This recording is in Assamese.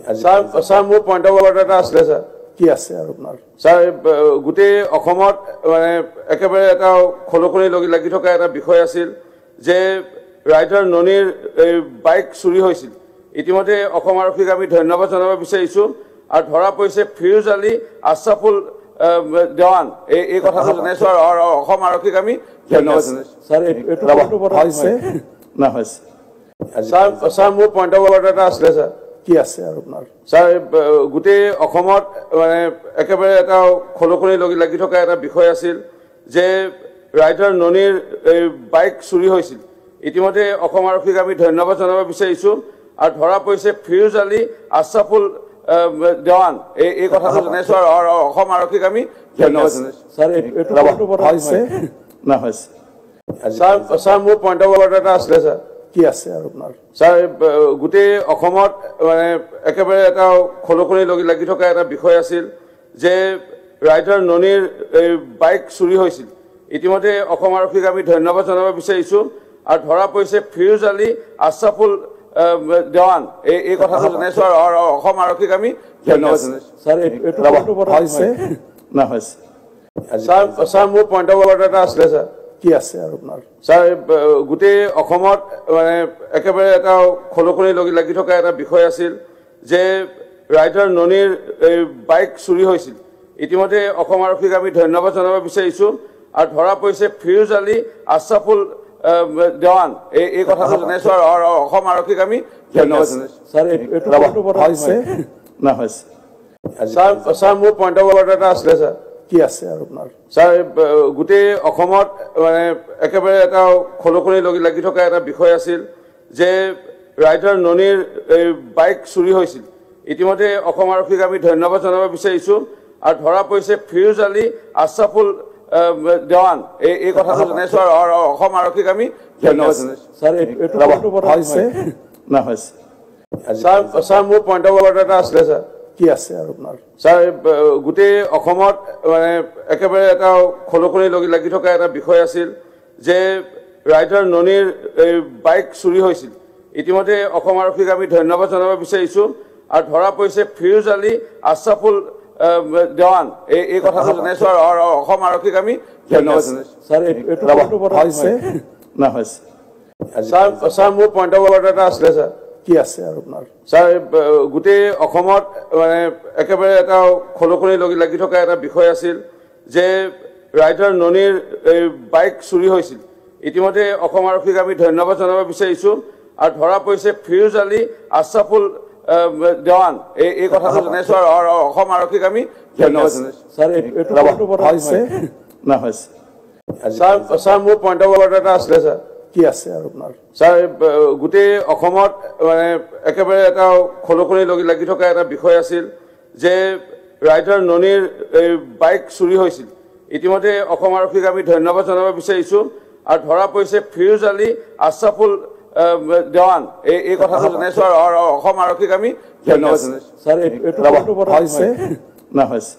স্যাৰ মোৰ পইণ্ট অফ অৰ্ডাৰ এটা আছিলে স্যাৰ কি আছে আৰু আপোনাৰ স্যাৰ গোটেই অসমত মানে একেবাৰে এটা খলখনি লাগি থকা এটা বিষয় আছিল যে ৰাইটাৰ ননীৰ বাইক চুৰি হৈছিল ইতিমধ্যে অসম আৰক্ষীক আমি ধন্যবাদ জনাব বিচাৰিছো আৰু ধৰা পৰিছে ফিৰোজ আলী আশৰাফুল দেৱান এই কথাটো জনাইছো আৰু অসম আৰক্ষীক আমি ধন্যবাদ জনাইছো স্যাৰ এইটো হৈছে না হৈছে স্যাৰ মোৰ পইণ্ট অফ অৰ্ডাৰ এটা আছিলে স্যাৰ কি আছে আৰু আপোনাৰ স্যাৰ গোটেই অসমত মানে একেবাৰে এটা খলখনি লাগি থকা এটা বিষয় আছিল যে ৰাইটাৰ ননীৰ বাইক চুৰি হৈছিল ইতিমধ্যে অসম আৰক্ষীক আমি ধন্যবাদ জনাব বিচাৰিছো আৰু ধৰা পৰিছে ফিৰোজ আলী আশৰাফুল দেৱান এই কথাটো জনাইছো আৰু অসম আৰক্ষীক আমি ধন্যবাদ জনাইছো স্যাৰ এইটো হৈছে না হৈছে স্যাৰ মোৰ পইণ্ট অফ অৰ্ডাৰ এটা আছিলে স্যাৰ কি আছে আৰু আপোনাৰ স্যাৰ গোটেই অসমত মানে একেবাৰে এটা খলখনি লাগি থকা এটা বিষয় আছিল যে ৰাইটাৰ ননীৰ বাইক চুৰি হৈছিল ইতিমধ্যে অসম আৰক্ষীক আমি ধন্যবাদ জনাব বিচাৰিছো আৰু ধৰা পৰিছে ফিৰোজ আলী আশৰাফুল দেৱান এই কথাটো জনাইছো আৰু অসম আৰক্ষীক আমি ধন্যবাদ জনাইছো স্যাৰ এইটো হৈছে না হৈছে স্যাৰ মোৰ পইণ্ট অফ অৰ্ডাৰ এটা আছিলে স্যাৰ কি আছে আৰু আপোনাৰ স্যাৰ গোটেই অসমত মানে একেবাৰে এটা খলখনি লাগি থকা এটা বিষয় আছিল যে ৰাইটাৰ ননীৰ বাইক চুৰি হৈছিল ইতিমধ্যে অসম আৰক্ষীক আমি ধন্যবাদ জনাব বিচাৰিছো আৰু ধৰা পৰিছে ফিৰোজ আলী আশৰাফুল দেৱান এই কথাটো জনাইছো আৰু অসম আৰক্ষীক আমি ধন্যবাদ জনাইছো স্যাৰ এইটো হৈছে না হৈছে স্যাৰ মোৰ পইণ্ট অফ অৰ্ডাৰ এটা আছিলে স্যাৰ কি আছে আৰু আপোনাৰ স্যাৰ গোটেই অসমত মানে একেবাৰে এটা খলখনি লাগি থকা এটা বিষয় আছিল যে ৰাইটাৰ ননীৰ বাইক চুৰি হৈছিল ইতিমধ্যে অসম আৰক্ষীক আমি ধন্যবাদ জনাব বিচাৰিছো আৰু ধৰা পৰিছে ফিৰোজ আলী আশৰাফুল দেৱান এই কথাটো জনাইছো আৰু অসম আৰক্ষীক আমি ধন্যবাদ জনাইছো স্যাৰ এইটো হৈছে না হৈছে স্যাৰ মোৰ পইণ্ট অফ অৰ্ডাৰ এটা আছিলে স্যাৰ কি আছে আৰু আপোনাৰ স্যাৰ গোটেই অসমত মানে একেবাৰে এটা খলখনি লাগি থকা এটা বিষয় আছিল যে ৰাইটাৰ ননীৰ বাইক চুৰি হৈছিল ইতিমধ্যে অসম আৰক্ষীক আমি ধন্যবাদ জনাব বিচাৰিছো আৰু ধৰা পৰিছে ফিৰোজ আলী আশৰাফুল দেৱান এই কথাটো জনাইছো আৰু অসম আৰক্ষীক আমি ধন্যবাদ জনাইছো স্যাৰ এইটো হৈছে না হৈছে স্যাৰ মোৰ পইণ্ট অফ অৰ্ডাৰ এটা আছিলে স্যাৰ কি আছে আৰু আপোনাৰ স্যাৰ গোটেই অসমত মানে একেবাৰে এটা খলখনি লাগি থকা এটা বিষয় আছিল যে ৰাইটাৰ ননীৰ বাইক চুৰি হৈছিল ইতিমধ্যে অসম আৰক্ষীক আমি ধন্যবাদ জনাব বিচাৰিছো আৰু ধৰা পৰিছে ফিৰোজ আলী আশৰাফুল দেৱান এই কথাটো জনাইছো আৰু অসম আৰক্ষীক আমি ধন্যবাদ জনাইছো স্যাৰ এইটো হৈছে না হৈছে স্যাৰ মোৰ পইণ্ট অফ অৰ্ডাৰ এটা আছিলে স্যাৰ কি আছে আৰু আপোনাৰ স্যাৰ গোটেই অসমত মানে একেবাৰে এটা খলখনি লাগি থকা এটা বিষয় আছিল যে ৰাইটাৰ ননীৰ বাইক চুৰি হৈছিল ইতিমধ্যে অসম আৰক্ষীক আমি ধন্যবাদ জনাব বিচাৰিছো আৰু ধৰা পৰিছে ফিৰোজ আলী আশৰাফুল দেৱান এই কথাটো জনাইছো আৰু অসম আৰক্ষীক আমি ধন্যবাদ জনাইছো স্যাৰ এইটো হৈছে না হৈছে